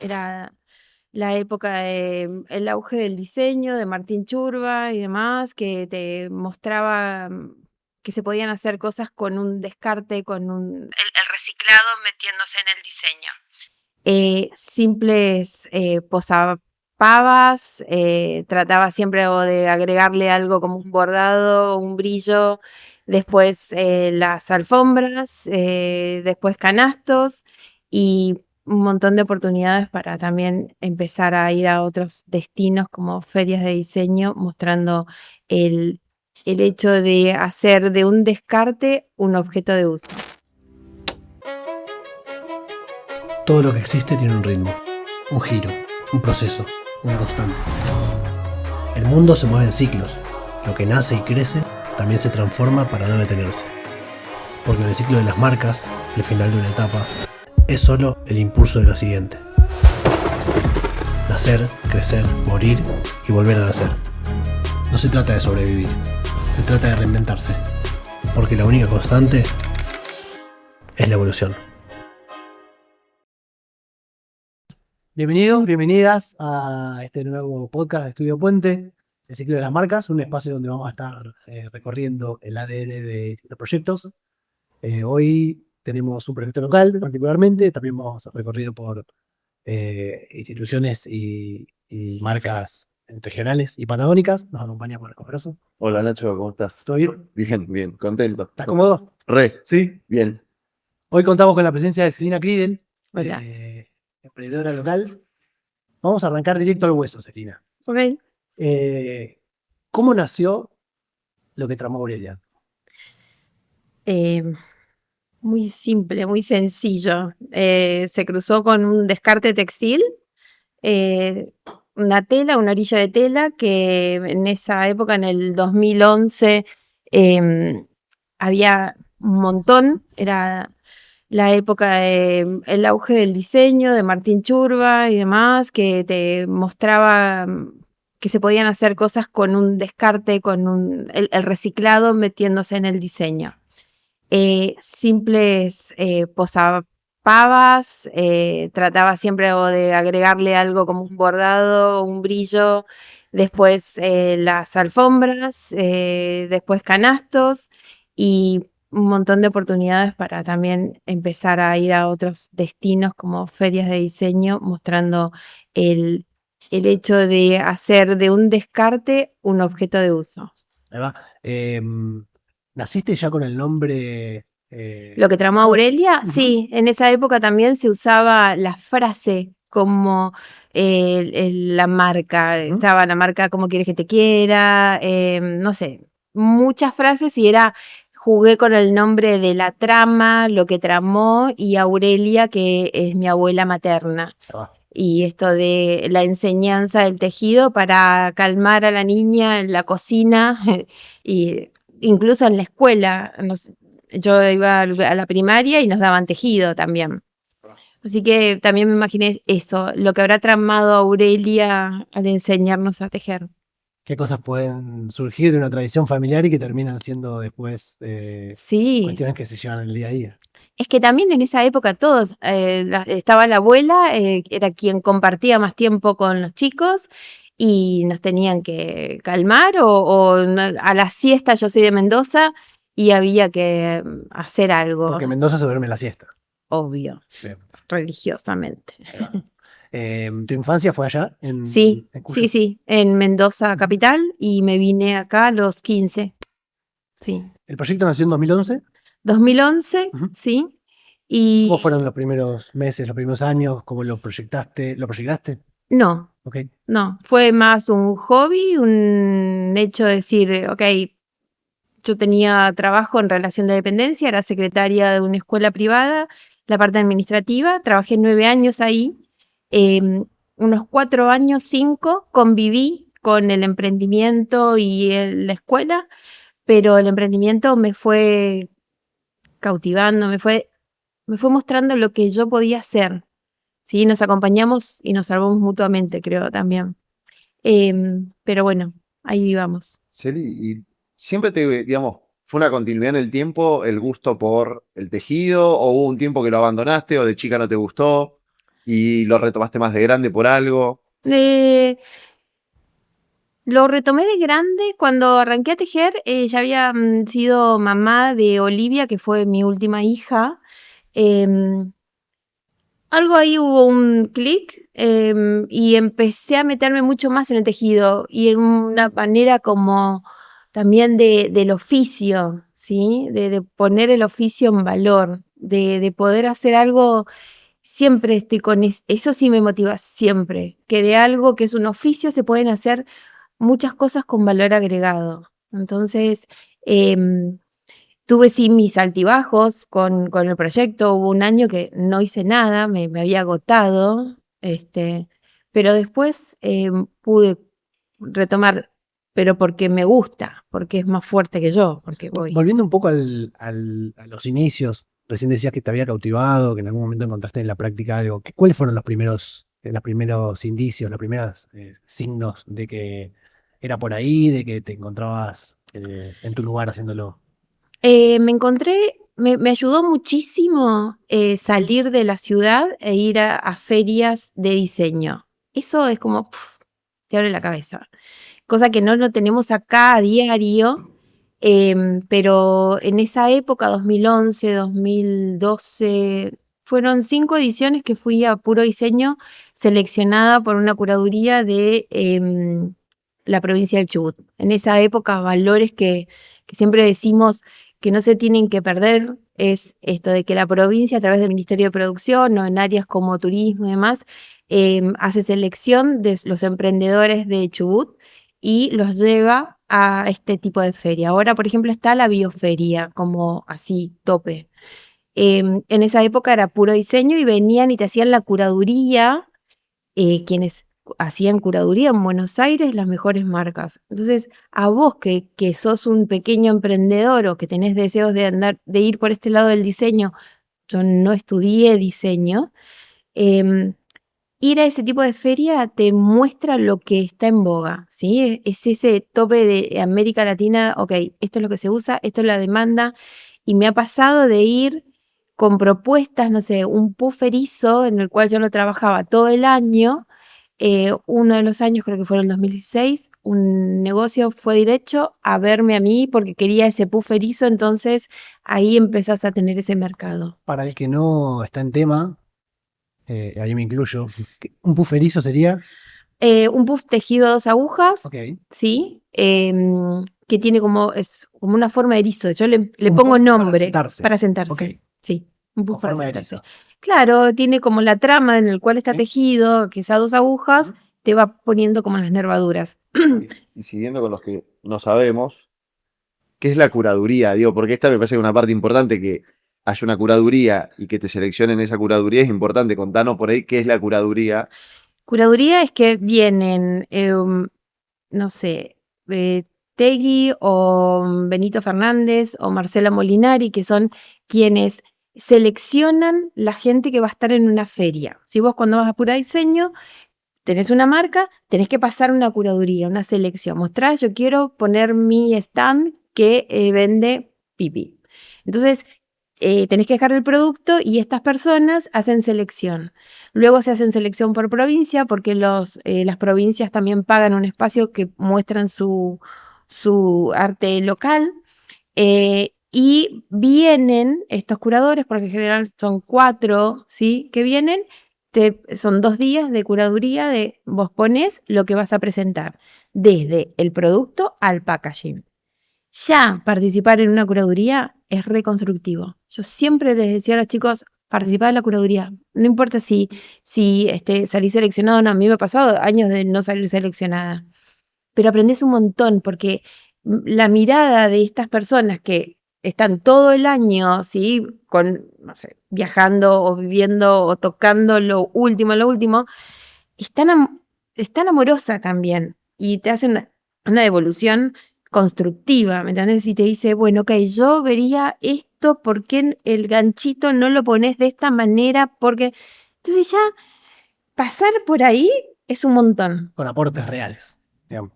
era la época el auge del diseño de Martín Churba y demás, que te mostraba que se podían hacer cosas con un descarte, con el reciclado metiéndose en el diseño. Simples posapavas, trataba siempre o de agregarle algo como un bordado, un brillo, después las alfombras, después canastos y un montón de oportunidades para también empezar a ir a otros destinos como ferias de diseño, mostrando el hecho de hacer de un descarte un objeto de uso. Todo lo que existe tiene un ritmo, un giro, un proceso, una constante. El mundo se mueve en ciclos. Lo que nace y crece también se transforma para no detenerse. Porque en el ciclo de las marcas, el final de una etapa, es solo el impulso de la siguiente. Nacer, crecer, morir y volver a nacer. No se trata de sobrevivir, se trata de reinventarse. Porque la única constante es la evolución. Bienvenidos, bienvenidas a este nuevo podcast de Estudio Puente, el ciclo de las marcas, un espacio donde vamos a estar recorriendo el ADN de distintos proyectos. Hoy tenemos un proyecto local particularmente, también vamos a recorrido por instituciones y marcas regionales y patagónicas. Nos acompaña Marco Grosso. Hola Nacho, ¿cómo estás? ¿Todo bien? Bien, bien, contento. ¿Estás cómodo? Re, Sí. bien. Hoy contamos con la presencia de Celina Criden, Hola. emprendedora local. Vamos a arrancar directo al hueso, Celina. Ok. ¿Cómo nació lo que tramó Aurelia? Muy simple, muy sencillo. Se cruzó con un descarte textil, una tela, una orilla de tela, que en esa época, en el 2011, había un montón. Era la época el auge del diseño de Martín Churba y demás, que te mostraba que se podían hacer cosas con un descarte, con el reciclado metiéndose en el diseño. Simples posapavas, trataba siempre o de agregarle algo como un bordado, un brillo, después las alfombras, después canastos y un montón de oportunidades para también empezar a ir a otros destinos como ferias de diseño, mostrando el hecho de hacer de un descarte un objeto de uso. Ahí va. ¿Naciste ya con el nombre? Lo que tramó Aurelia, Ujú. sí, en esa época también se usaba la frase como la marca, Ujú. estaba la marca como quieres que te quiera, no sé, muchas frases y jugué con el nombre de la trama, lo que tramó y Aurelia, que es mi abuela materna. Ahí va. Y esto de la enseñanza del tejido para calmar a la niña en la cocina y incluso en la escuela. Yo iba a la primaria y nos daban tejido también. Así que también me imaginé eso, lo que habrá tramado Aurelia al enseñarnos a tejer. ¿Qué cosas pueden surgir de una tradición familiar y que terminan siendo después Sí, cuestiones que se llevan en el día a día? es que también en esa época todos, estaba la abuela, era quien compartía más tiempo con los chicos y nos tenían que calmar a la siesta, yo soy de Mendoza y había que hacer algo, Porque en Mendoza se duerme la siesta. obvio, Bien. religiosamente. Ahí va. ¿Tu infancia fue allá? Sí, en Cuyo? sí, en Mendoza capital y me vine acá a los 15. Sí. ¿El proyecto nació en 2011? 2011, Ujú. sí. Y ¿Cómo fueron los primeros meses, los primeros años? ¿Cómo lo proyectaste? ¿Lo proyectaste? no, Ok. no, fue más un hobby, un hecho de decir, ok, yo tenía trabajo en relación de dependencia, era secretaria de una escuela privada, la parte administrativa, trabajé 9 años ahí, unos 4 años, 5, conviví con el emprendimiento y la escuela, pero el emprendimiento me fue cautivando, me fue mostrando lo que yo podía hacer. Sí, nos acompañamos y nos salvamos mutuamente, creo también. Pero bueno, ahí vamos. Celi, ¿y siempre digamos, fue una continuidad en el tiempo el gusto por el tejido o hubo un tiempo que lo abandonaste o de chica no te gustó? ¿Y lo retomaste más de grande por algo? Eh, Lo retomé de grande cuando arranqué a tejer. Ya había sido mamá de Olivia, que fue mi última hija. Em, Algo ahí hubo un clic, y empecé a meterme mucho más en el tejido y en una manera como también del oficio, ¿sí? De poner el oficio en valor, de poder hacer algo. Siempre estoy con eso, sí me motiva siempre, que de algo que es un oficio se pueden hacer muchas cosas con valor agregado. Entonces, em, tuve sí mis altibajos con el proyecto. Hubo un año que no hice nada, me había agotado, pero después pude retomar, pero porque me gusta, porque es más fuerte que yo, porque voy. Volviendo un poco a los inicios, recién decías que te había cautivado, que en algún momento encontraste en la práctica algo. ¿Cuáles fueron los primeros indicios, los primeros signos de que era por ahí, de que te encontrabas en tu lugar haciéndolo? Me ayudó muchísimo salir de la ciudad e ir a ferias de diseño. Eso es como, te abre la cabeza. Cosa que no lo tenemos acá a diario, pero en esa época, 2011, 2012, fueron 5 ediciones que fui a puro diseño, seleccionada por una curaduría de la provincia del Chubut. En esa época, valores que siempre decimos que no se tienen que perder es esto de que la provincia, a través del Ministerio de Producción o en áreas como turismo y demás, hace selección de los emprendedores de Chubut y los lleva a este tipo de feria. Ahora, por ejemplo, está la bioferia, como así, tope. En esa época era puro diseño y venían y te hacían la curaduría, quienes hacían curaduría en Buenos Aires, las mejores marcas. Entonces, a vos que sos un pequeño emprendedor o que tenés deseos de ir por este lado del diseño, yo no estudié diseño, ir a ese tipo de feria te muestra lo que está en boga, ¿sí? Es ese tope de América Latina, ok, esto es lo que se usa, esto es la demanda, y me ha pasado de ir con propuestas, no sé, un puff erizo en el cual yo lo trabajaba todo el año. Uno de los años, creo que fue en el 2016, un negocio fue derecho a verme a mí porque quería ese puff erizo, entonces ahí empezás a tener ese mercado. Para el que no está en tema, ahí me incluyo, un pufferizo sería. Un puff tejido a 2 agujas, Ok. ¿sí? Que tiene es como una forma de erizo. Yo le Un pongo puff nombre para sentarse. sentarse. Ok. Sí, un puff Con para forma de sentarse. erizo. Claro, tiene como la trama en el cual está Ok. tejido, que es a 2 agujas, te va poniendo como las nervaduras. Y siguiendo con los que no sabemos, ¿qué es la curaduría? Digo, porque esta me parece que es una parte importante, que haya una curaduría y que te seleccionen esa curaduría es importante. Contanos por ahí qué es la curaduría. Curaduría es que vienen, no sé, Tegui o Benito Fernández o Marcela Molinari, que son quienes seleccionan la gente que va a estar en una feria. Si vos cuando vas a Pura Diseño tenés una marca, tenés que pasar una curaduría, una selección. Mostrás, yo quiero poner mi stand que vende pipi. Entonces, tenés que dejar el producto y estas personas hacen selección. Luego se hacen selección por provincia porque las provincias también pagan un espacio que muestran su arte local. Y vienen estos curadores, porque en general son 4, ¿sí? Que vienen, son 2 días de curaduría, de vos pones lo que vas a presentar, desde el producto al packaging. Ya participar en una curaduría es reconstructivo. Yo siempre les decía a los chicos, participar en la curaduría. No importa si salís seleccionado o no. A mí me ha pasado años de no salir seleccionada. Pero aprendés un montón porque la mirada de estas personas que están todo el año, ¿sí? No sé, viajando o viviendo o tocando lo último, es tan amorosa también y te hace una devolución constructiva, ¿me entendés? Y te dice, bueno, ok, yo vería esto, ¿por qué el ganchito no lo pones de esta manera? Porque entonces ya pasar por ahí es un montón, Con aportes reales, digamos.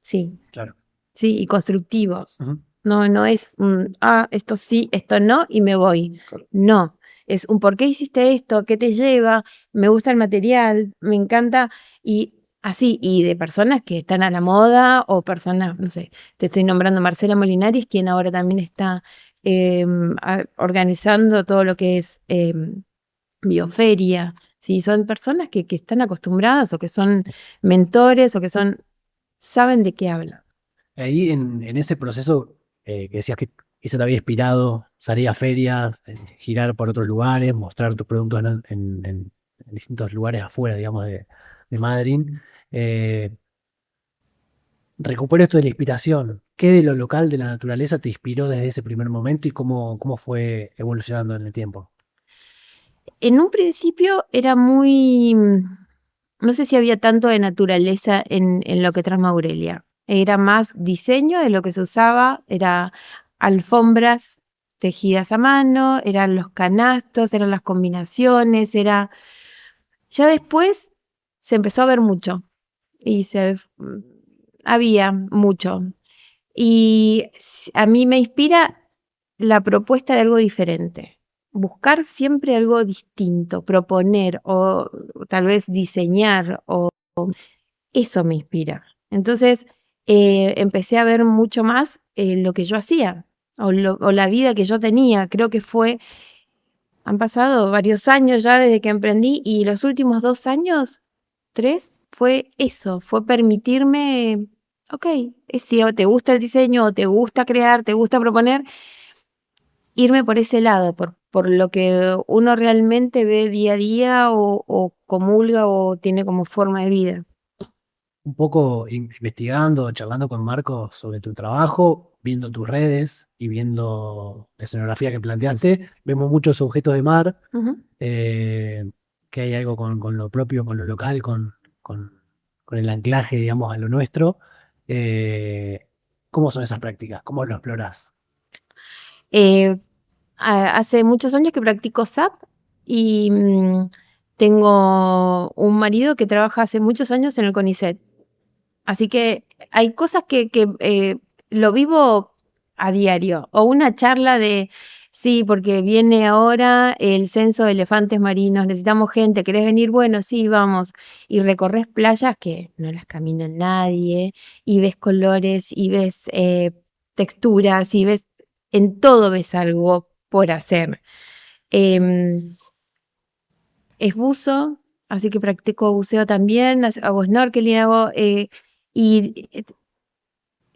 sí. Claro. Sí, y constructivos. Ujú. No es esto sí, esto no, y me voy. Claro. No, es un por qué hiciste esto, qué te lleva, me gusta el material, me encanta, y así, y de personas que están a la moda, o personas, no sé, te estoy nombrando Marcela Molinari, quien ahora también está organizando todo lo que es bioferia. Sí, son personas que están acostumbradas, o que son mentores, o que saben de qué hablan. Ahí en ese proceso que decías que eso te había inspirado, salir a ferias, girar por otros lugares, mostrar tus productos en distintos lugares afuera, digamos, de Madrid. Eh, Recupero esto de la inspiración. ¿Qué de lo local, de la naturaleza, te inspiró desde ese primer momento y cómo fue evolucionando en el tiempo? En un principio era no sé si había tanto de naturaleza en lo que trajo Aurelia. Era más diseño de lo que se usaba, era alfombras tejidas a mano, eran los canastos, eran las combinaciones, Ya después se empezó a ver mucho, y había mucho. Y a mí me inspira la propuesta de algo diferente. Buscar siempre algo distinto, proponer, o tal vez diseñar, o eso me inspira. Entonces empecé a ver mucho más lo que yo hacía, o la vida que yo tenía. Creo que han pasado varios años ya desde que emprendí, y los últimos 2 años, 3, fue eso, fue permitirme, ok, si te gusta el diseño, o te gusta crear, te gusta proponer, irme por ese lado, por lo que uno realmente ve día a día, o comulga, o tiene como forma de vida. Un poco investigando, charlando con Marcos sobre tu trabajo, viendo tus redes y viendo la escenografía que planteaste, vemos muchos objetos de mar, Ujú. que hay algo con lo propio, con lo local, con el anclaje, digamos, a lo nuestro. Eh, ¿Cómo son esas prácticas? ¿Cómo lo explorás? Eh, Hace muchos años que practico SAP, y tengo un marido que trabaja hace muchos años en el CONICET. Así que hay cosas que lo vivo a diario. O una charla de, sí, porque viene ahora el censo de elefantes marinos, necesitamos gente, ¿querés venir? Bueno, sí, vamos. Y recorres playas que no las camina nadie, y ves colores, y ves texturas, y en todo ves algo por hacer. Em, es buzo, así que practico buceo también, hago snorkeling, y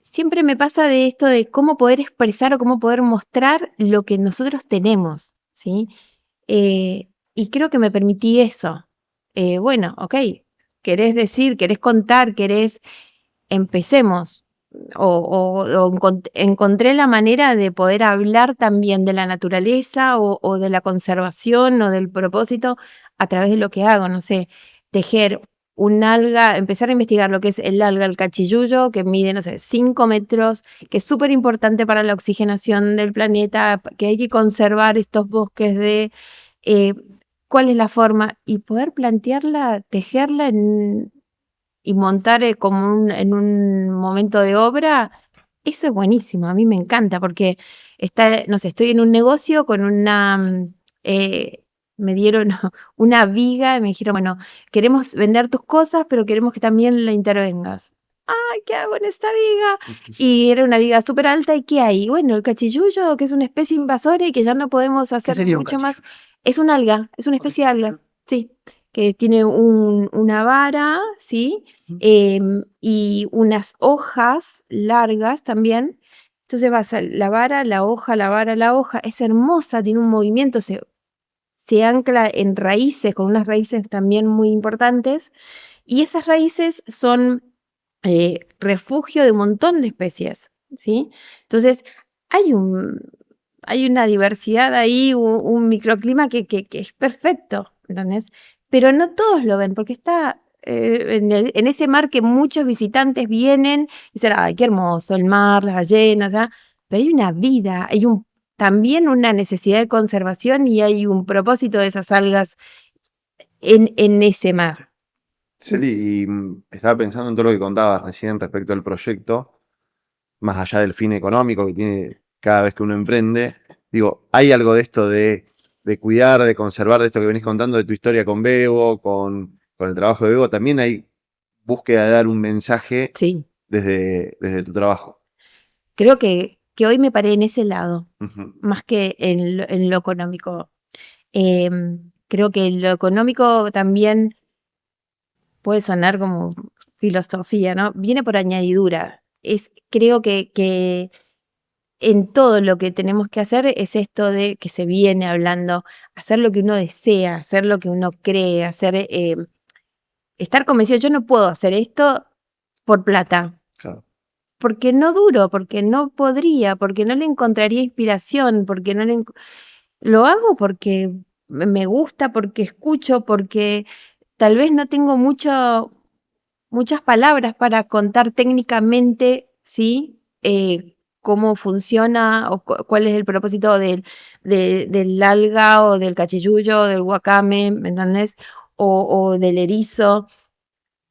siempre me pasa de esto de cómo poder expresar, o cómo poder mostrar lo que nosotros tenemos, ¿sí? Y creo que me permití eso. Bueno, ok, querés decir, querés contar, empecemos. Encontré la manera de poder hablar también de la naturaleza, o de la conservación, o del propósito, a través de lo que hago, no sé, tejer un alga, empezar a investigar lo que es el alga, el cachiyuyo, que mide, no sé, 5 metros, que es súper importante para la oxigenación del planeta, que hay que conservar estos bosques eh, cuál es la forma, y poder plantearla, tejerla y montar como en un momento de obra. Eso es buenísimo, a mí me encanta, porque no sé, estoy en un negocio con me dieron una viga, y me dijeron, bueno, queremos vender tus cosas, pero queremos que también la intervengas. Ay, ¿qué hago en esta viga? Y era una viga súper alta, ¿y qué hay? Bueno, el cachiyuyo, que es una especie invasora y que ya no podemos ¿Qué hacer sería un mucho más. cachillo? Es una alga, es una especie de alga, sí, que tiene una vara, ¿sí? Y unas hojas largas también. Entonces vas a la vara, la hoja, la vara, la hoja. Es hermosa, tiene un movimiento, se ancla en raíces, con unas raíces también muy importantes. Y esas raíces son refugio de un montón de especies, ¿sí? Entonces, hay hay una diversidad ahí, un microclima que es perfecto, ¿entendés? Pero no todos lo ven, porque está en ese mar que muchos visitantes vienen y dicen, ay, qué hermoso el mar, las ballenas, ¿ah? Pero hay una vida, también una necesidad de conservación, y hay un propósito de esas algas en ese mar. Celi, y estaba pensando en todo lo que contabas recién respecto al proyecto, más allá del fin económico que tiene cada vez que uno emprende. Digo, hay algo de esto de de cuidar, de conservar, de esto que venís contando, de tu historia con Bebo, con el trabajo de Bebo, también hay búsqueda de dar un mensaje Sí, desde tu trabajo. creo que hoy me paré en ese lado, Ujú. más que en lo económico. Creo que lo económico también puede sonar como filosofía, ¿no? Viene por añadidura. Creo que en todo lo que tenemos que hacer es esto de que se viene hablando, hacer lo que uno desea, hacer lo que uno cree, estar convencido. Yo no puedo hacer esto por plata, Claro. porque no duro, porque no podría, porque no le encontraría inspiración, porque no le... Lo hago porque me gusta, porque escucho, porque tal vez no tengo muchas palabras para contar técnicamente, ¿sí? Cómo funciona o cuál es el propósito del alga o del cachiyuyo o del wakame, ¿me entendés? O del erizo,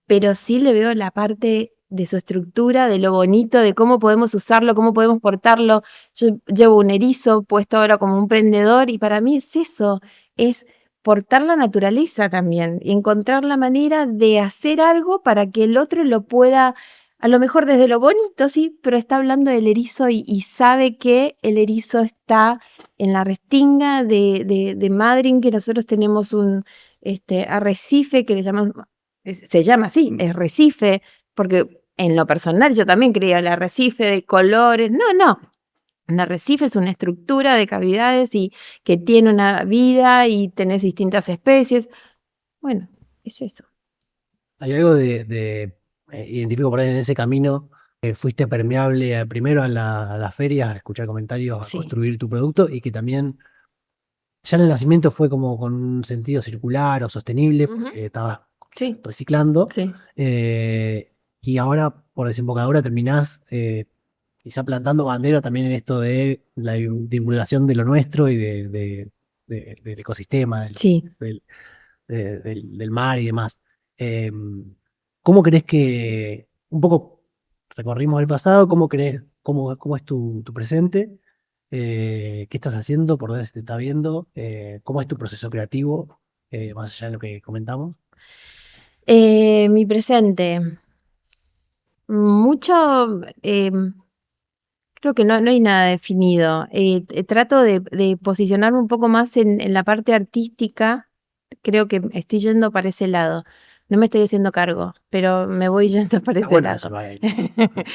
pero sí le veo la parte de su estructura, de lo bonito, de cómo podemos usarlo, cómo podemos portarlo. Yo llevo un erizo puesto ahora como un prendedor y para mí es eso, es portar la naturaleza también y encontrar la manera de hacer algo para que el otro lo pueda, a lo mejor desde lo bonito, sí, pero está hablando del erizo y sabe que el erizo está en la restinga de Madryn, que nosotros tenemos un arrecife que le llamamos, se llama así, es Recife, porque en lo personal yo también creía el arrecife de colores. No. Un arrecife es una estructura de cavidades y que tiene una vida y tenés distintas especies. Bueno, es eso. Hay algo identifico por ahí en ese camino, que fuiste permeable primero a las ferias, a escuchar comentarios, a Sí. construir tu producto y que también ya en el nacimiento fue como con un sentido circular o sostenible, Ujú. porque estabas Sí, reciclando. sí. Y ahora por desembocadura terminás quizá plantando bandera también en esto de la divulgación de lo nuestro y del ecosistema, Sí. del mar y demás. Eh, ¿Cómo crees que, un poco recorrimos el pasado, cómo es tu presente? ¿Qué estás haciendo? ¿Por dónde se te está viendo? ¿Cómo es tu proceso creativo? Más allá de lo que comentamos. Mi presente. Mucho, creo que no hay nada definido. Trato de posicionarme un poco más en la parte artística. Creo que estoy yendo para ese lado. No me estoy haciendo cargo, pero me voy yendo para Está ese bueno eso, lado.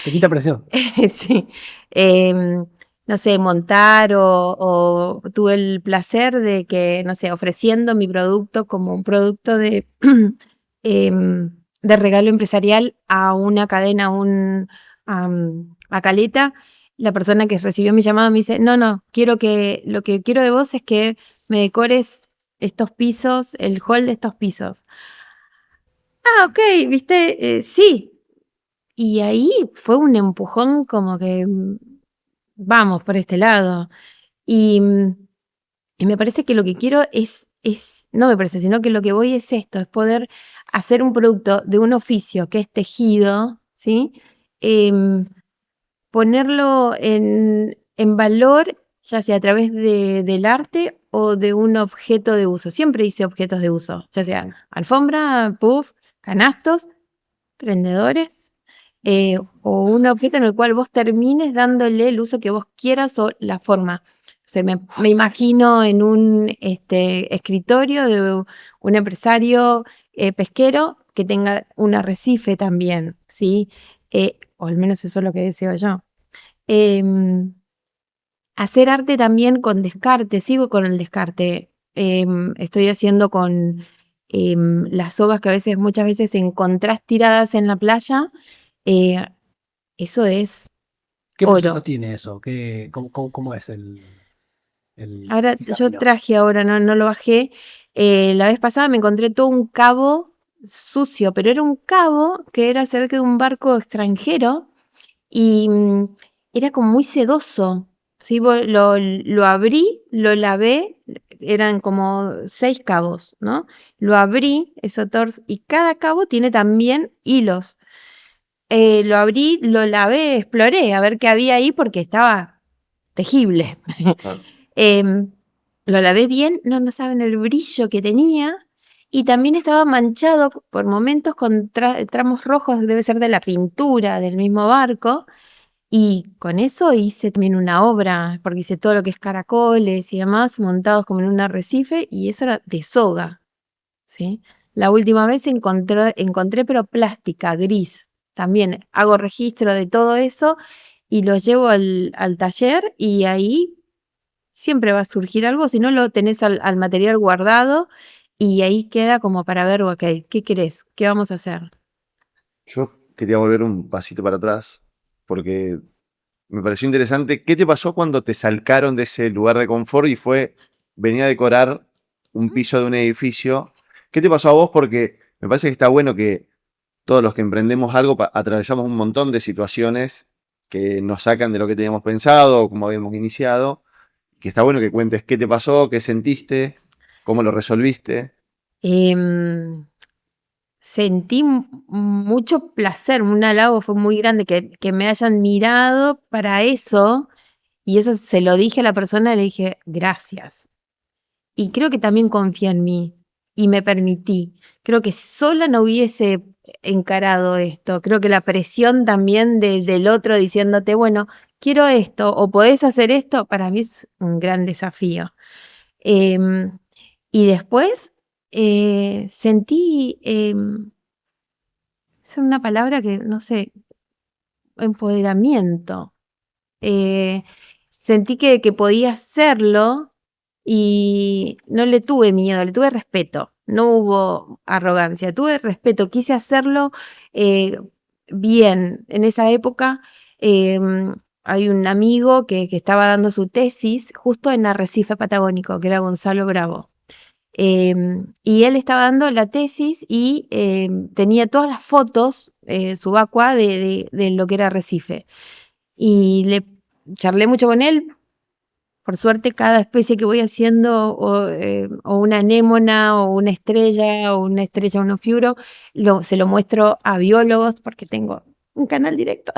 te quita presión. Sí. No sé, montar o tuve el placer de que, no sé, ofreciendo mi producto como un producto de regalo empresarial a una cadena, a Caleta. La persona que recibió mi llamado me dice, no, lo que quiero de vos es que me decores estos pisos, el hall de estos pisos. Ah, ok, viste, sí. Y ahí fue un empujón como que vamos por este lado. Y, y me parece que lo que quiero no me parece, sino que lo que voy es esto, es poder hacer un producto de un oficio que es tejido, ¿sí? Em, Ponerlo en valor, ya sea a través del arte o de un objeto de uso. Siempre hice objetos de uso, ya sea alfombra, puff, canastos, prendedores, o un objeto en el cual vos termines dándole el uso que vos quieras o la forma. O sea, me imagino en un escritorio de un empresario pesquero que tenga un arrecife también, ¿sí? O al menos eso es lo que deseo yo. Em, Hacer arte también con descarte, sigo con el descarte. Estoy haciendo con las sogas que muchas veces encontrás tiradas en la playa. eh, Eso es ¿Qué proceso oro. tiene eso? ¿Cómo es Ahora, el yo camino? traje ahora, no lo bajé. La vez pasada me encontré todo un cabo sucio, pero era un cabo que se ve que de un barco extranjero y era como muy sedoso. ¿Sí? Lo abrí, lo lavé, eran como 6 cabos, ¿no? Lo abrí, y cada cabo tiene también hilos. Lo abrí, lo lavé, exploré a ver qué había ahí porque estaba tejible. Claro. Em, Lo lavé bien, no saben el brillo que tenía. Y también estaba manchado por momentos con tramos rojos, debe ser de la pintura del mismo barco. Y con eso hice también una obra, porque hice todo lo que es caracoles y demás, montados como en un arrecife, y eso era de soga, ¿sí? La última vez encontré pero plástica, gris. También hago registro de todo eso y los llevo al taller, y ahí siempre va a surgir algo, si no lo tenés al material guardado, y ahí queda como para ver, ok, ¿qué querés? ¿Qué vamos a hacer? Yo quería volver un pasito para atrás porque me pareció interesante. ¿Qué te pasó cuando te sacaron de ese lugar de confort y venía a decorar un piso de un edificio? ¿Qué te pasó a vos? Porque me parece que está bueno que todos los que emprendemos algo atravesamos un montón de situaciones que nos sacan de lo que teníamos pensado o como habíamos iniciado. Que está bueno que cuentes qué te pasó, qué sentiste, cómo lo resolviste. Em, Sentí mucho placer, un halago fue muy grande que me hayan mirado para eso, y eso se lo dije a la persona, le dije gracias. Y creo que también confía en mí y me permití. Creo que sola no hubiese encarado esto. Creo que la presión también del otro diciéndote, bueno, quiero esto o podés hacer esto, para mí es un gran desafío. Em, y después sentí, es una palabra que no sé, empoderamiento. Eh, Sentí que podía hacerlo y no le tuve miedo, le tuve respeto. No hubo arrogancia, tuve respeto. Quise hacerlo eh, bien. En esa época hay un amigo que estaba dando su tesis justo en Arrecife Patagónico, que era Gonzalo Bravo. Y él estaba dando la tesis y tenía todas las fotos subacua de lo que era Arrecife. Y le charlé mucho con él. Por suerte, cada especie que voy haciendo, o una anémona, o una estrella, onofiuro, se lo muestro a biólogos porque tengo un canal directo.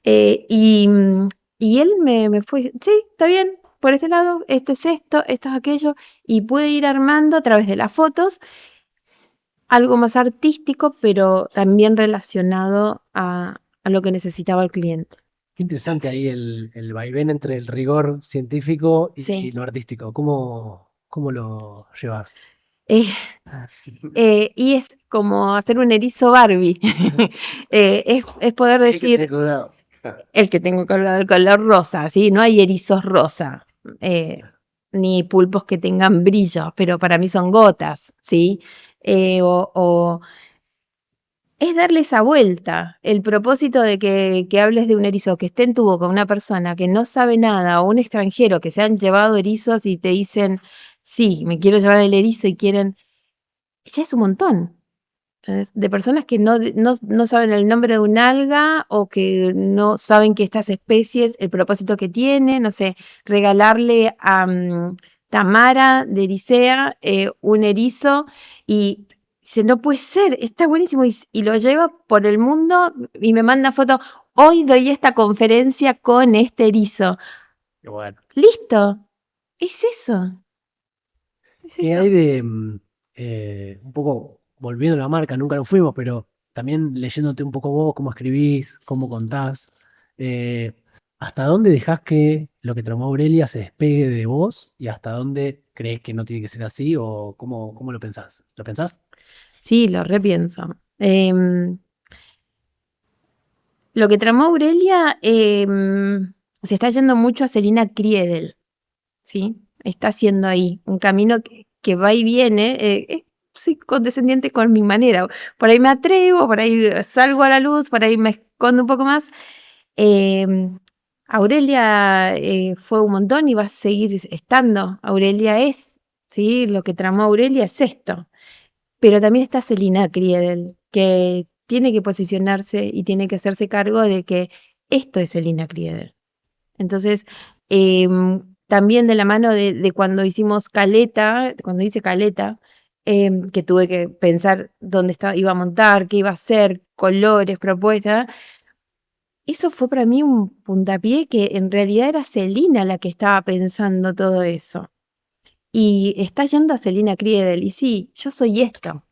Eh, y, mm, y él me fue, sí, está bien, por este lado, esto es aquello, y pude ir armando a través de las fotos algo más artístico, pero también relacionado a lo que necesitaba el cliente. Qué interesante ahí el vaivén entre el rigor científico y Sí. lo artístico. ¿Cómo lo llevas? Eh, y es como hacer un erizo Barbie. Es poder ¿Qué hay que tener decir, cuidado? el que tengo colgado el color rosa, ¿sí? No hay erizos rosa, ni pulpos que tengan brillo, pero para mí son gotas, ¿sí? O es darle esa vuelta. El propósito de que hables de un erizo que esté en tu boca, una persona que no sabe nada, o un extranjero que se han llevado erizos y te dicen, sí, me quiero llevar el erizo y quieren, ya es un montón. ¿Entendés? De personas que no saben el nombre de un alga, o que no saben que estas especies, el propósito que tienen, no sé, regalarle a Tamara de Ericea un erizo, y dice, no puede ser, está buenísimo, y lo lleva por el mundo y me manda foto, hoy doy esta conferencia con este erizo. Qué bueno. Listo, es eso. Es ¿Qué eso. hay de un poco volviendo a la marca? Nunca lo fuimos, pero también leyéndote un poco vos, cómo escribís, cómo contás. eh, ¿Hasta dónde dejás que lo que tramó Aurelia se despegue de vos y hasta dónde crees que no tiene que ser así o cómo lo pensás? ¿Lo pensás? Sí, lo repienso. Lo que tramó Aurelia se está yendo mucho a Celina Kriedel, ¿sí? Está haciendo ahí un camino que va y viene. Soy condescendiente con mi manera. Por ahí me atrevo, por ahí salgo a la luz, por ahí me escondo un poco más. Aurelia fue un montón y va a seguir estando. Aurelia es, ¿sí? Lo que tramó Aurelia es esto. Pero también está Celina Kriedel, que tiene que posicionarse y tiene que hacerse cargo de que esto es Celina Kriedel. Entonces, también de la mano de cuando hicimos Caleta, cuando hice Caleta, que tuve que pensar dónde iba a montar, qué iba a hacer, colores, propuestas. Eso fue para mí un puntapié, que en realidad era Celina la que estaba pensando todo eso. y está yendo a Celina Kriedel, y sí, yo soy esto.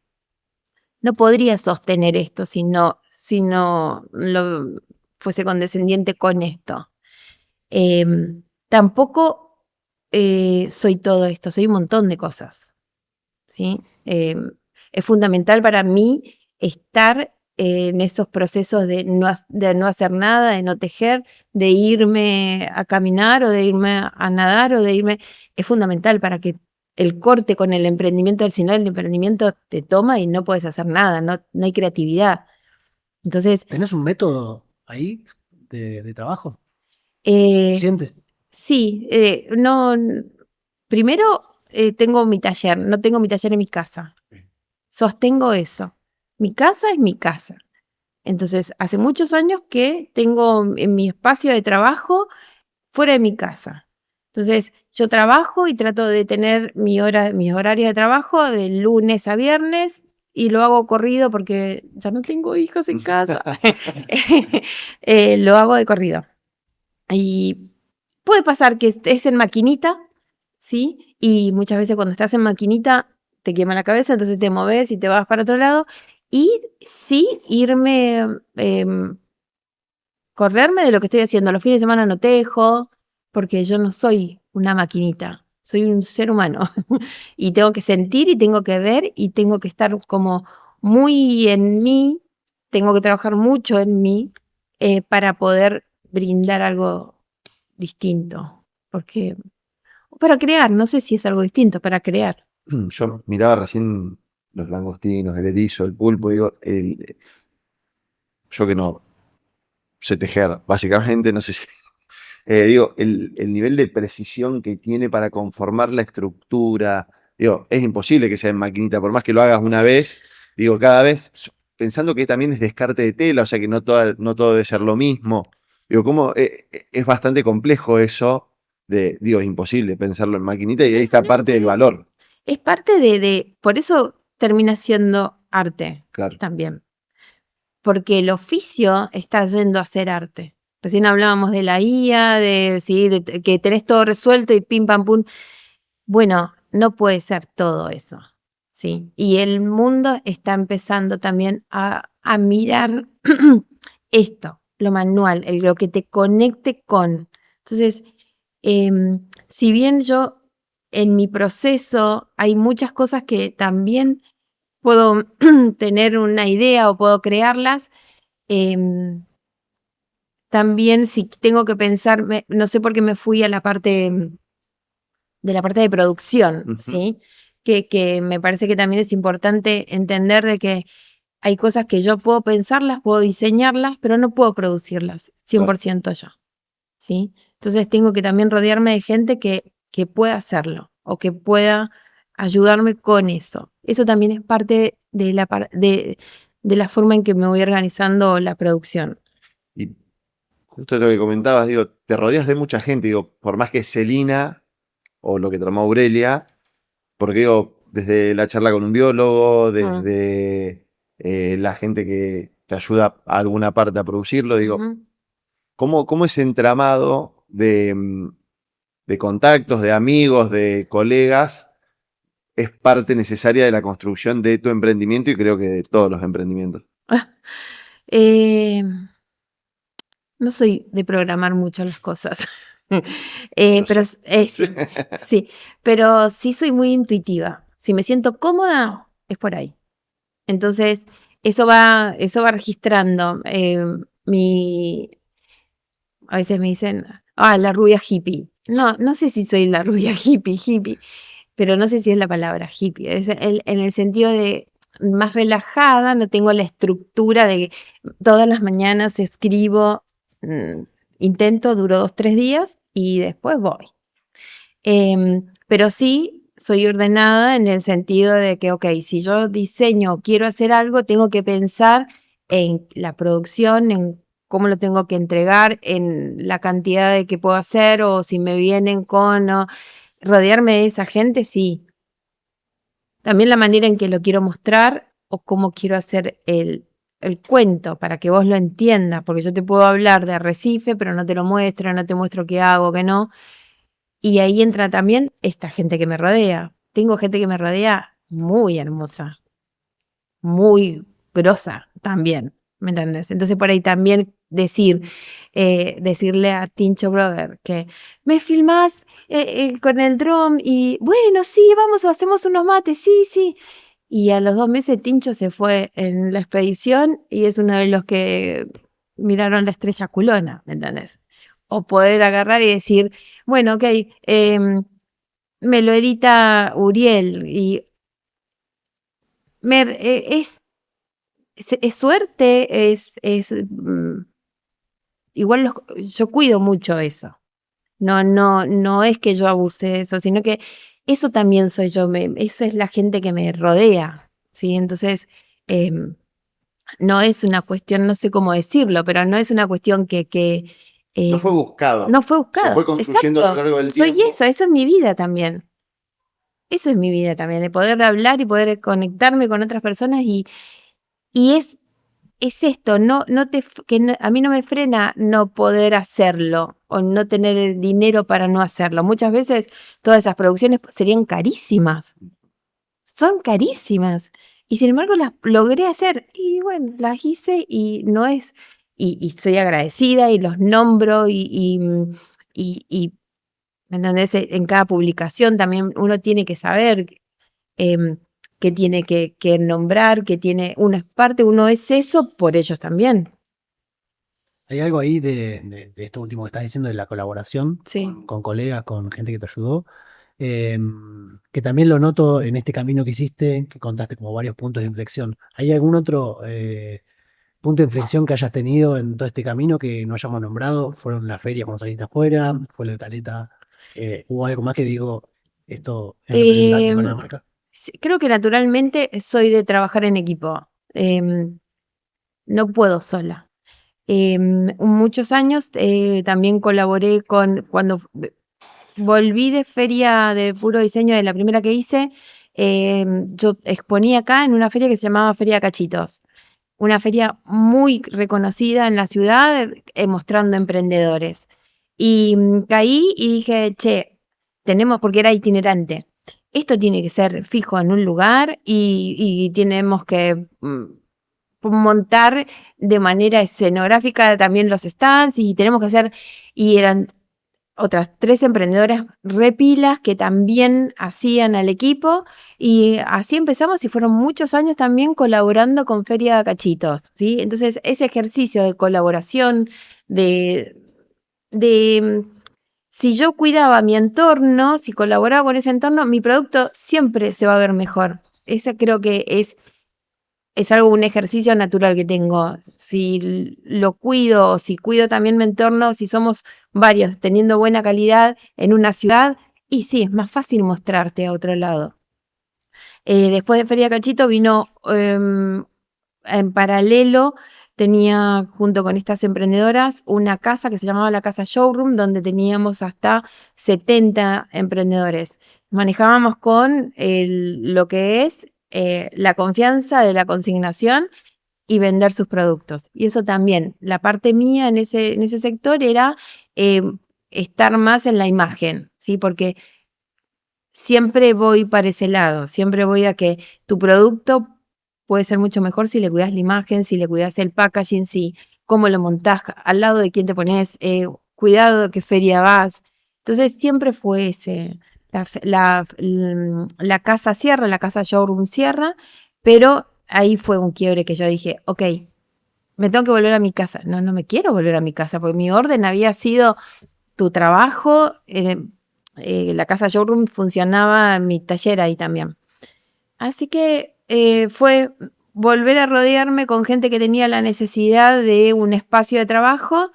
No podría sostener esto si no lo fuese condescendiente con esto. Tampoco soy todo esto, soy un montón de cosas, ¿sí? Es fundamental para mí estar en esos procesos de no hacer nada, de no tejer, de irme a caminar o de irme a nadar o de irme... Es fundamental para que el corte con el emprendimiento, si no el emprendimiento te toma y no puedes hacer nada, no hay creatividad. Entonces... ¿Tenés un método ahí de trabajo? Eh, ¿Sientes? sí, primero tengo mi taller, no tengo mi taller en mi casa. Sostengo eso. Mi casa es mi casa. Entonces, hace muchos años que tengo en mi espacio de trabajo fuera de mi casa. Entonces, yo trabajo y trato de tener mis horarios de trabajo de lunes a viernes y lo hago corrido porque ya no tengo hijos en casa. Lo hago de corrido. Y puede pasar que estés en maquinita, ¿sí? Y muchas veces cuando estás en maquinita te quema la cabeza, entonces te moves y te vas para otro lado. Y sí, correrme de lo que estoy haciendo. Los fines de semana no tejo, porque yo no soy una maquinita, soy un ser humano. Y tengo que sentir y tengo que ver y tengo que estar como muy en mí, tengo que trabajar mucho en mí para poder brindar algo distinto. Porque, para crear, no sé si es algo distinto, para crear. Yo miraba recién los langostinos, el erizo, el pulpo, digo, yo que no sé tejer, básicamente, no sé si... digo, el nivel de precisión que tiene para conformar la estructura, digo, es imposible que sea en maquinita, por más que lo hagas una vez, digo, cada vez, pensando que también es descarte de tela, o sea que no todo debe ser lo mismo. Digo, como es bastante complejo eso digo, es imposible pensarlo en maquinita y ahí está parte del valor. Es parte por eso termina siendo arte Claro. también. Porque el oficio está yendo a ser arte. Recién hablábamos de la IA, de que tenés todo resuelto y pim, pam, pum. Bueno, no puede ser todo eso, ¿sí? Y el mundo está empezando también a mirar esto, lo manual, lo que te conecte con. Entonces, si bien yo en mi proceso hay muchas cosas que también puedo tener una idea o puedo crearlas, también si tengo que pensar, no sé por qué me fui a la parte de producción, ¿sí? Que me parece que también es importante entender de que hay cosas que yo puedo pensarlas, puedo diseñarlas, pero no puedo producirlas 100% yo, ¿sí? Entonces tengo que también rodearme de gente que pueda hacerlo o que pueda ayudarme con eso. Eso también es parte de la forma en que me voy organizando la producción. Y justo lo que comentabas, digo, te rodeas de mucha gente, digo, por más que Celina o lo que tramó Aurelia, porque digo, desde la charla con un biólogo, desde la gente que te ayuda a alguna parte a producirlo, digo, ¿cómo ese entramado de contactos, de amigos, de colegas, es parte necesaria de la construcción de tu emprendimiento y creo que de todos los emprendimientos? No soy de programar mucho las cosas. Pero sí, pero sí soy muy intuitiva. Si me siento cómoda, es por ahí. Entonces, eso va registrando. A veces me dicen, la rubia hippie. No sé si soy la rubia hippie, pero no sé si es la palabra hippie. Es en el sentido de más relajada, no tengo la estructura de todas las mañanas escribo, intento, duro 2-3 días y después voy. Pero sí soy ordenada en el sentido de que, ok, si yo diseño, quiero hacer algo, tengo que pensar en la producción, en cómo lo tengo que entregar, en la cantidad de que puedo hacer o si me vienen rodearme de esa gente, sí. También la manera en que lo quiero mostrar o cómo quiero hacer el cuento para que vos lo entiendas, porque yo te puedo hablar de Arrecife, pero no te lo muestro, no te muestro qué hago, qué no. Y ahí entra también esta gente que me rodea. Tengo gente que me rodea muy hermosa, muy grosa también, ¿me entiendes? Entonces por ahí también decirle a Tincho Brother que me filmás con el dron y bueno, sí, vamos o hacemos unos mates, sí, sí. Y a los 2 meses Tincho se fue en la expedición y es uno de los que miraron la estrella culona, ¿me entendés? O poder agarrar y decir, bueno, ok, me lo edita Uriel y es suerte, igual yo cuido mucho eso. No es que yo abuse de eso, sino que eso también soy yo, esa es la gente que me rodea, ¿sí? Entonces, no es una cuestión, no sé cómo decirlo, pero no es una cuestión que No fue buscado. no fue Se buscado. fue construyendo a lo Exacto. largo del Soy tiempo. eso es mi vida también. Eso es mi vida también, de poder hablar y poder conectarme con otras personas y es esto, a mí no me frena no poder hacerlo o no tener el dinero para no hacerlo. Muchas veces todas esas producciones serían carísimas, son carísimas. Y sin embargo las logré hacer y bueno, las hice y no es, y estoy agradecida y los nombro y ¿me entendés? En cada publicación también uno tiene que saber em, que tiene que nombrar, que tiene, uno es parte, uno es eso por ellos también. Hay algo ahí de esto último que estás diciendo, de la colaboración Sí. con colegas, con gente que te ayudó, que también lo noto en este camino que hiciste, que contaste como varios puntos de inflexión. ¿Hay algún otro punto de inflexión que hayas tenido en todo este camino que no hayamos nombrado? ¿Fueron las ferias cuando saliste afuera? ¿Fue lo de Caleta? ¿Hubo algo más que digo, esto es representante para la Em, marca? sí, creo que naturalmente soy de trabajar en equipo. No puedo sola. Muchos años también colaboré cuando volví de feria de puro diseño de la primera que hice, yo exponía acá en una feria que se llamaba Feria Cachitos, una feria muy reconocida en la ciudad, mostrando emprendedores. Y caí y dije, che, porque era itinerante, esto tiene que ser fijo en un lugar y tenemos que montar de manera escenográfica también los stands y tenemos que hacer, y eran otras 3 emprendedoras repilas que también hacían al equipo y así empezamos y fueron muchos años también colaborando con Feria Cachitos, ¿sí? Entonces ese ejercicio de colaboración, de, de si yo cuidaba mi entorno, si colaboraba con ese entorno, mi producto siempre se va a ver mejor. Esa creo que es algo, un ejercicio natural que tengo. Si lo cuido, si cuido también mi entorno, si somos varios teniendo buena calidad en una ciudad, y sí, es más fácil mostrarte a otro lado. Después de Feria Cachito vino en paralelo, tenía junto con estas emprendedoras una casa que se llamaba la Casa Showroom, donde teníamos hasta 70 emprendedores. Manejábamos con lo que es la confianza de la consignación y vender sus productos. Y eso también, la parte mía en ese sector era estar más en la imagen, ¿sí? Porque siempre voy para ese lado, siempre voy a que tu producto puede ser mucho mejor si le cuidas la imagen, si le cuidas el packaging, si cómo lo montás, al lado de quién te pones, cuidado de qué feria vas. Entonces siempre fue ese, la casa cierra, la casa showroom cierra, pero ahí fue un quiebre que yo dije, ok, me tengo que volver a mi casa. No, no me quiero volver a mi casa, porque mi orden había sido tu trabajo, la casa showroom funcionaba mi taller ahí también. Así que fue volver a rodearme con gente que tenía la necesidad de un espacio de trabajo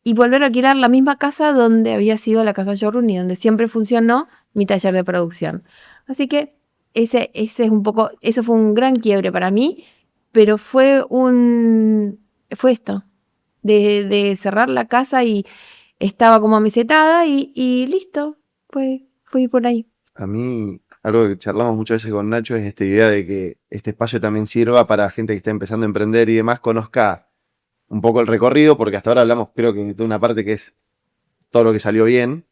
y volver a alquilar la misma casa donde había sido la casa showroom y donde siempre funcionó mi taller de producción. Así que ese es un poco, eso fue un gran quiebre para mí, pero fue esto, de cerrar la casa y estaba como amesetada y listo, fui por ahí. A mí, algo que charlamos muchas veces con Nacho es esta idea de que este espacio también sirva para gente que está empezando a emprender y demás, conozca un poco el recorrido, porque hasta ahora hablamos, creo que de una parte que es todo lo que salió bien,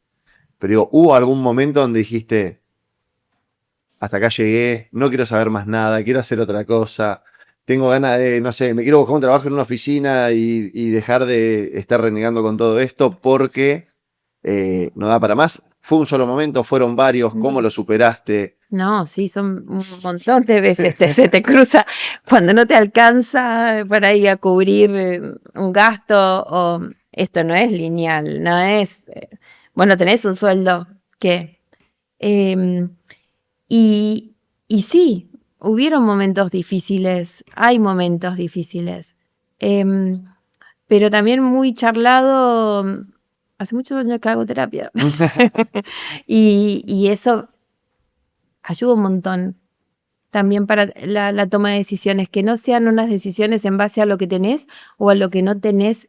pero digo, ¿hubo algún momento donde dijiste, hasta acá llegué, no quiero saber más nada, quiero hacer otra cosa, tengo ganas de, no sé, me quiero buscar un trabajo en una oficina y dejar de estar renegando con todo esto porque no da para más? ¿Fue un solo momento? ¿Fueron varios? ¿Cómo lo superaste? No, sí, son un montón de veces se te cruza cuando no te alcanza para ir a cubrir un gasto o esto no es lineal, no es, bueno, tenés un sueldo que, em, y, y sí, hubieron momentos difíciles, hay momentos difíciles, em, pero también muy charlado, hace muchos años que hago terapia y eso ayuda un montón también para la toma de decisiones, que no sean unas decisiones en base a lo que tenés o a lo que no tenés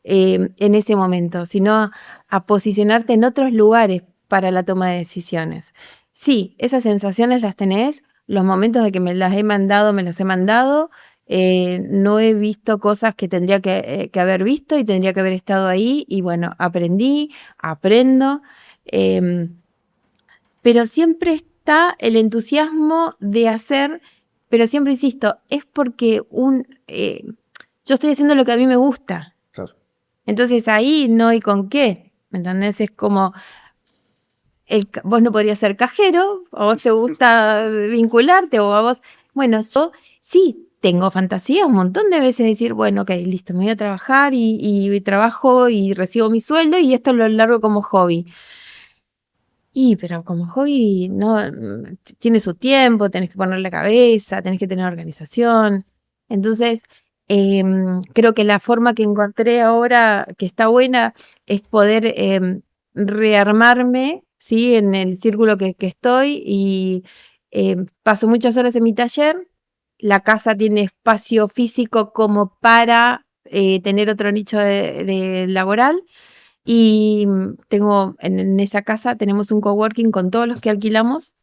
en ese momento, sino a posicionarte en otros lugares para la toma de decisiones. Sí, esas sensaciones las tenés, los momentos de que me las he mandado, no he visto cosas que tendría que haber visto y tendría que haber estado ahí y bueno, aprendo. em, pero siempre está el entusiasmo de hacer, pero siempre insisto, es porque yo estoy haciendo lo que a mí me gusta. Claro. Entonces ahí no hay con qué, ¿me entendés? Es como, vos no podrías ser cajero, o a vos te gusta vincularte, o a vos, bueno, yo sí tengo fantasía un montón de veces de decir, bueno, ok, listo, me voy a trabajar y trabajo y recibo mi sueldo y esto lo largo como hobby. Pero como hobby no tiene su tiempo, tenés que ponerle cabeza, tenés que tener organización. Entonces, creo que la forma que encontré ahora que está buena es poder rearmarme, ¿sí? En el círculo que estoy y paso muchas horas en mi taller. La casa tiene espacio físico como para tener otro nicho de laboral. Y tengo en esa casa tenemos un coworking con todos los que alquilamos.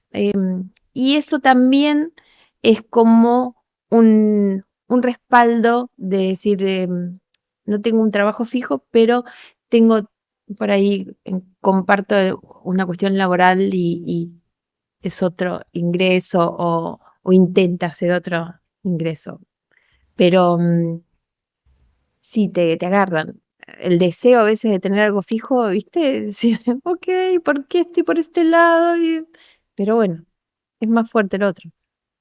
Y eso también es como un respaldo de decir, no tengo un trabajo fijo, pero tengo por ahí, comparto una cuestión laboral y es otro ingreso o intenta ser otro ingreso. Pero sí, te agarran. El deseo a veces de tener algo fijo, ¿viste? Decir, ok, ¿por qué estoy por este lado? Pero bueno, es más fuerte el otro.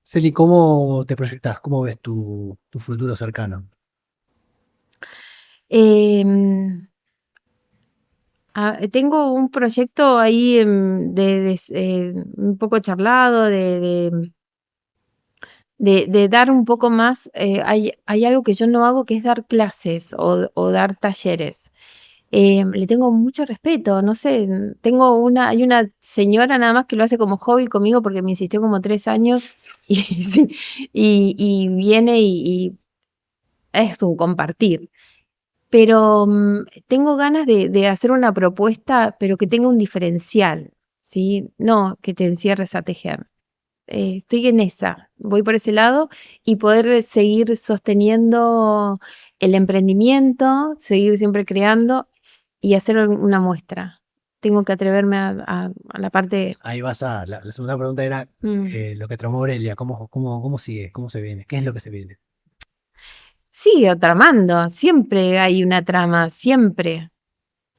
Celi, ¿cómo te proyectás? ¿Cómo ves tu futuro cercano? Em, tengo un proyecto ahí un poco charlado de dar un poco más. Hay algo que yo no hago que es dar clases o dar talleres. Le tengo mucho respeto, no sé, hay una señora nada más que lo hace como hobby conmigo porque me insistió como 3 años y, sí, y viene y es un compartir. Pero tengo ganas de hacer una propuesta, pero que tenga un diferencial, ¿sí? No que te encierres a tejer. Estoy en esa, voy por ese lado y poder seguir sosteniendo el emprendimiento, seguir siempre creando y hacer una muestra. Tengo que atreverme a la parte. Ahí vas la segunda pregunta era lo que tramó Aurelia, ¿cómo sigue? ¿Cómo se viene? ¿Qué es lo que se viene? Sigue tramando, siempre hay una trama, siempre,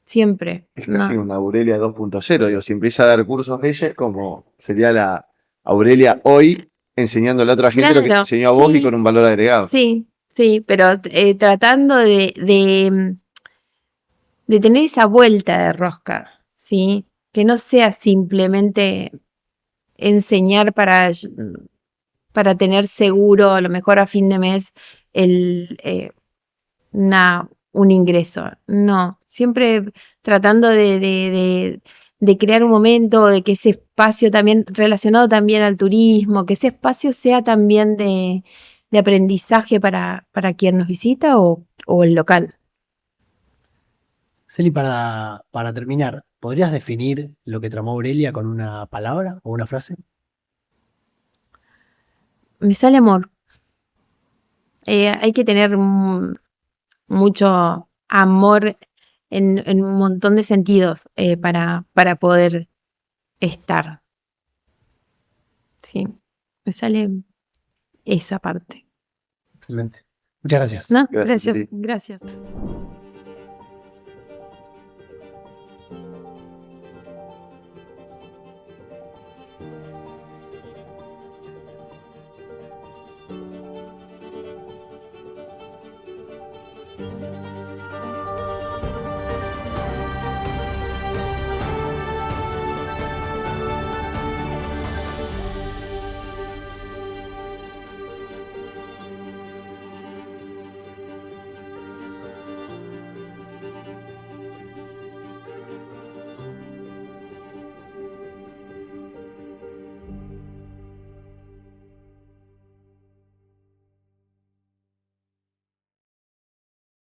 siempre. Es casi una Aurelia 2.0, digo, si empieza a dar cursos ella, como sería la Aurelia hoy enseñándole a otra gente lo que te Claro, enseñó a vos y con un valor agregado. sí, pero tratando de tener esa vuelta de rosca, ¿sí? Que no sea simplemente enseñar para tener seguro, a lo mejor a fin de mes, el, un ingreso. No, siempre tratando de crear un momento, de que ese espacio también, relacionado también al turismo, que ese espacio sea también de aprendizaje para quien nos visita o el local. Celi, para terminar, ¿podrías definir lo que tramó Aurelia con una palabra o una frase? Me sale amor. Hay que tener mucho amor en un montón de sentidos para poder estar. Sí, me sale esa parte. Excelente. Muchas gracias. ¿No? Gracias a ti. Gracias.